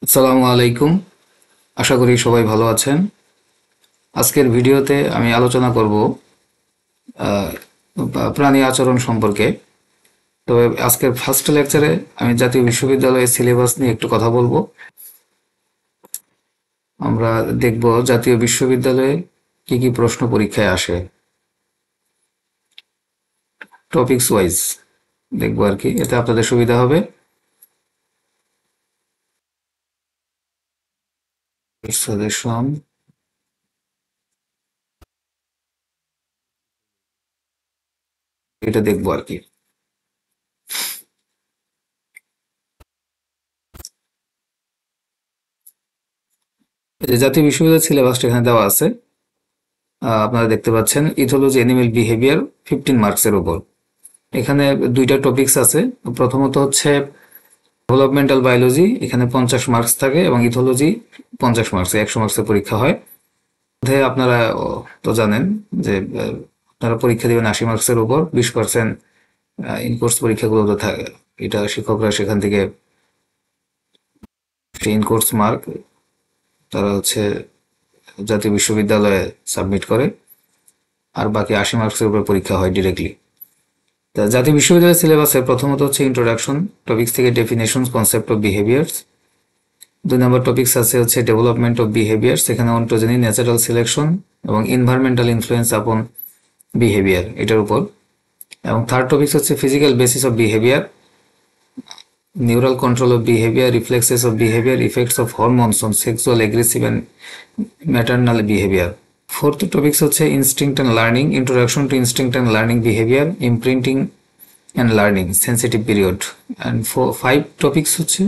আসসালামু আলাইকুম। আশা করি সবাই ভালো আছেন। আজকের ভিডিওতে আমি আলোচনা করব আহ, প্রাণী আচরণ সম্পর্কে। তবে আজকের ফার্স্ট লেকচারে আমি জাতীয় বিশ্ববিদ্যালয়ের সিলেবাস নিয়ে একটু কথা বলবো। আমরা দেখব জাতীয় বিশ্ববিদ্যালয়ে কি কি প্রশ্ন পরীক্ষায় আসে, টপিকস ওয়াইজ দেখবো আর কি, এতে আপনাদের সুবিধা হবে। সাজেশন এটা দেখবো আর কি। এই যে জাতীয় বিশ্ববিদ্যালয়ের সিলেবাসটা এখানে দেওয়া আছে, আপনারা দেখতে পাচ্ছেন। ইথোলজি অ্যানিমেল বিহেভিয়ার 15 মার্কসের উপর। এখানে দুইটা টপিকস আছে। প্রথমত হচ্ছে ডেভেলপমেন্টাল বায়োলজি, এখানে 50 মার্কস থাকে, এবং ইথোলজি 50 মার্কস, 100 মার্কসের পরীক্ষা হয়। মধ্যে আপনারা তো জানেন যে আপনারা পরীক্ষা দিবেন 80 মার্কসের উপর, 20% ইনকোর্স পরীক্ষাগুলোতে থাকে। এটা শিক্ষকরা সেখান থেকে ইনকোর্স মার্ক তারা হচ্ছে জাতীয় বিশ্ববিদ্যালয়ে সাবমিট করে, আর বাকি 80 মার্কসের উপর পরীক্ষা হয় ডিরেক্টলি। তা জাতীয় বিশ্ববিদ্যালয়ের সিলেবাসে প্রথমত হচ্ছে ইন্ট্রোডাকশন টপিক্স থেকে ডেফিনেশনস কনসেপ্ট অফ বিহেভিয়ার্স। 2 নম্বর টপিক্স আছে হচ্ছে ডেভেলপমেন্ট অফ বিহেভিয়ার্স, এখানে অন্টোজেনি, ন্যাচারাল সিলেকশন এবং এনভায়রনমেন্টাল ইনফ্লুয়েন্স আপন বিহেভিয়ার, এটার উপর। এবং থার্ড টপিক্স হচ্ছে physical basis of behaviour, neural control of behaviour, reflexes of behaviour, effects of hormones on sexual, aggressive and maternal behaviour. Fourth topics হচ্ছে instinct and learning, introduction to instinct and learning behaviour, imprinting and learning, sensitive period. And 5 topics হচ্ছে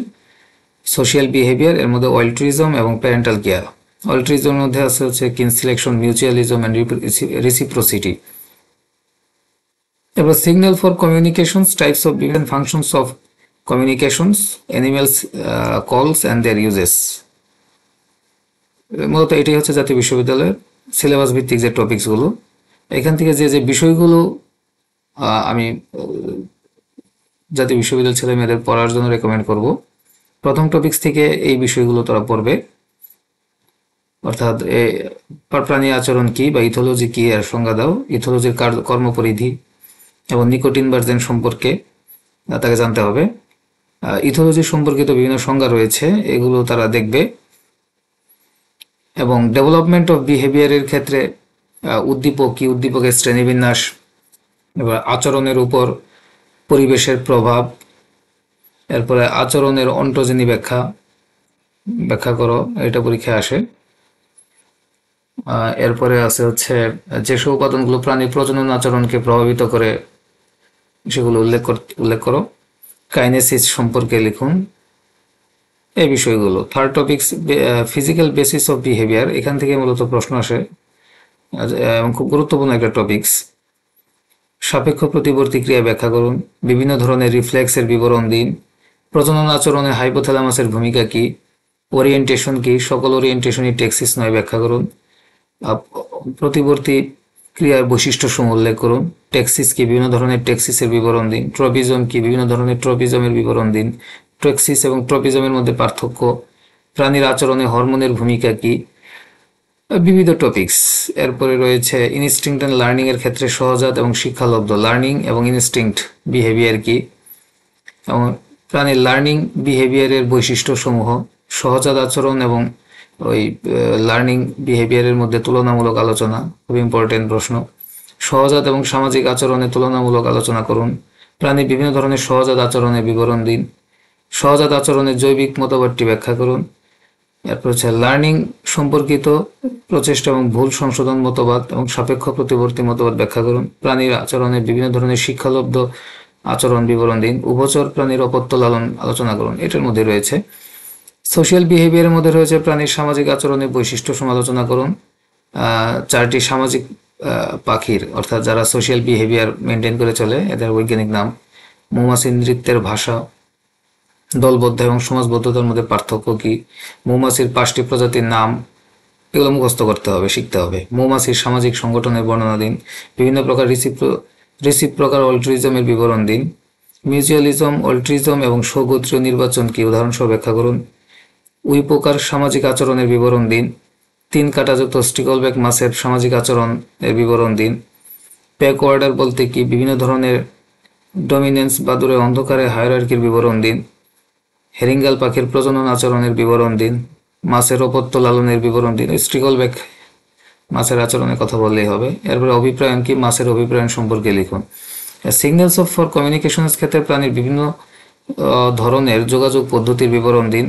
social behaviour, এর মধ্যে অল্ট্রিজম এবং parental care. অল্ট্রিজমের মধ্যে আছে হচ্ছে kin selection, mutualism and reciprocity. এবার signal for communications, types of বিভিন্ন functions of communications, animals calls and their uses. মূলত এটাই হচ্ছে জাতীয় বিশ্ববিদ্যালয়ের সিলেবাস ভিত্তিক যে টপিকসগুলো। এখান থেকে যে যে বিষয়গুলো আমি জাতীয় বিশ্ববিদ্যালয় ছেলে মেয়েদের পড়ার জন্য রেকমেন্ড করব, প্রথম টপিক্স থেকে এই বিষয়গুলো তারা পড়বে। অর্থাৎ প্রাণী আচরণ কি বা ইথোলজি কি এর সংজ্ঞা দাও, ইথোলজির কর্মপরিধি এবং নিকোটিন ভার্জেন সম্পর্কে তাকে জানতে হবে। ইথোলজি সম্পর্কিত বিভিন্ন সংজ্ঞা রয়েছে, এগুলো তারা দেখবে। এবং ডেভেলপমেন্ট অফ বিহেভিয়ারের ক্ষেত্রে উদ্দীপক কি, উদ্দীপকের শ্রেণীবিন্যাস, এবার আচরণের উপর পরিবেশের প্রভাব, এরপরে আচরণের অন্টোজেনি ব্যাখ্যা করো, এটা পরীক্ষায় আসে। এরপরে আছে হচ্ছে যেসব উপাদানগুলো প্রাণীর প্রজনন আচরণকে প্রভাবিত করে সেগুলো উল্লেখ করো। কাইনেসিস সম্পর্কে লিখুন, এই বিষয়গুলো। Third topics physical basis of behaviour, এখান থেকে মূলত প্রশ্ন আসে এবং খুব গুরুত্বপূর্ণ একটা টপিক্স। সাপেক্ষ প্রতিবর্তী ক্রিয়া ব্যাখ্যা করুন, বিভিন্ন ধরনের রিফ্লেক্সের বিবরণ দিন, প্রজনন আচরণে হাইপোথ্যালামাসের ভূমিকা কি, ওরিয়েন্টেশন কি, সকল ওরিয়েন্টেশনই টেক্সিস নয়, ব্যাখ্যা করুন। প্রতিবর্তী ক্রিয়ার বৈশিষ্ট্যসমূহ উল্লেখ করুন। টেক্সিস কি, বিভিন্ন ধরনের টেক্সিসের বিবরণ দিন। ট্রপিজম কি, বিভিন্ন ধরনের ট্রপিজমের বিবরণ দিন। টেক্সিস এবং ট্রপিজমের মধ্যে পার্থক্য, প্রাণীর আচরণে হরমোনের ভূমিকা কি, বিবিধ টপিক্স। এরপরে রয়েছে ইনস্টিংক্ট অ্যান্ড লার্নিং এর ক্ষেত্রে সহজাত এবং শিক্ষালব্ধ, লার্নিং এবং ইনস্টিংক্ট বিহেভিয়ার কি, এবং প্রাণীর লার্নিং বিহেভিয়ারের বৈশিষ্ট্যসমূহ, সহজাত আচরণ এবং ওই লার্নিং বিহেভিয়ারের মধ্যে তুলনামূলক আলোচনা, খুব ইম্পর্টেন্ট প্রশ্ন। সহজাত এবং সামাজিক আচরণে তুলনামূলক আলোচনা করুন। প্রাণীর বিভিন্ন ধরনের সহজাত আচরণের বিবরণ দিন। সহজাত আচরণের জৈবিক মতবাদটি ব্যাখ্যা করুন। এরপর হচ্ছে লার্নিং সম্পর্কিত প্রচেষ্টা এবং ভুল সংশোধন মতবাদ এবং সাপেক্ষ প্রতিবর্তী মতবাদ ব্যাখ্যা করুন। প্রাণীর আচরণে বিভিন্ন ধরনের শিক্ষালব্ধ আচরণ বিবরণ দিন। উভচর প্রাণীর অপত্য লালন আলোচনা করুন, এটার মধ্যে রয়েছে। সোশ্যাল বিহেভিয়ারের মধ্যে রয়েছে প্রাণীর সামাজিক আচরণের বৈশিষ্ট্য সমালোচনা করুন। 4টি সামাজিক পাখির, অর্থাৎ যারা সোশ্যাল বিহেভিয়ার মেনটেন করে চলে, এদের বৈজ্ঞানিক নাম। মৌমাছির নৃত্যের ভাষা, দলবদ্ধ এবং সমাজবদ্ধতার মধ্যে পার্থক্য কি, মৌমাছির 5টি প্রজাতির নাম, এগুলো মুখস্থ করতে হবে, শিখতে হবে। মৌমাছির সামাজিক সংগঠনের বর্ণনা দিন। বিভিন্ন প্রকার রেসিপ্রোকাল অল্ট্রিজমের বিবরণ দিন। মিউচুয়ালিজম, অল্ট্রিজম এবং স্বগোত্রীয় নির্বাচন কি, উদাহরণসহ ব্যাখ্যা করুন। উইপোকার সামাজিক আচরণের বিবরণ দিন। 3 কাঁটাযুক্ত স্টিকলব্যাক মাছের সামাজিক আচরণের বিবরণ দিন। প্যাক অর্ডার বলতে কি? বিভিন্ন ধরনের ডমিনেন্স বা দূরে অন্ধকারে হায়ারার্কির বিবরণ দিন। হেরিঙ্গাল পাখির প্রজনন আচরণের বিবরণ দিন। মাছের অপত্য লালনের বিবরণ দিন। স্টিকলব্যাক মাছের আচরণের কথা বললেই হবে। এরপরে অভিপ্রায়ন কি? মাছের অভিপ্রায়ন সম্পর্কে লিখুন। সিগন্যালস অফ ফর কমিউনিকেশনের ক্ষেত্রে প্রাণীর বিভিন্ন ধরনের যোগাযোগ পদ্ধতির বিবরণ দিন।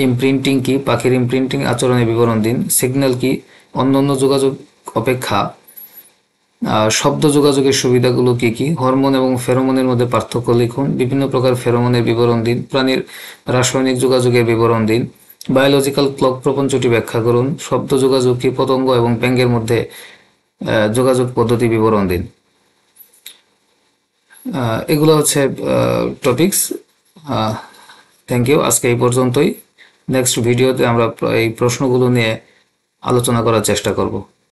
ইমপ্রিন্টিং কি? পাখির ইমপ্রিন্টিং আচরণের বিবরণ দিন। সিগন্যাল কি? অন্যান্য যোগাযোগ অপেক্ষা শব্দ যোগাযোগের সুবিধাগুলো কি কি? হরমোন এবং ফেরোমনের মধ্যে পার্থক্য লিখুন। বিভিন্ন প্রকার ফেরোমনের বিবরণ দিন। প্রাণীর রাসায়নিক যোগাযোগের বিবরণ দিন। বায়োলজিক্যাল ক্লক প্রপঞ্চটি ব্যাখ্যা করুন। শব্দ যোগাযোগ কি? পতঙ্গ এবং ব্যাঙের মধ্যে যোগাযোগ পদ্ধতি বিবরণ দিন। এগুলো হচ্ছে টপিকস। Thank you. আজকে এই পর্যন্তই। নেক্সট ভিডিওতে আমরা এই প্রশ্নগুলো নিয়ে আলোচনা করার চেষ্টা করব।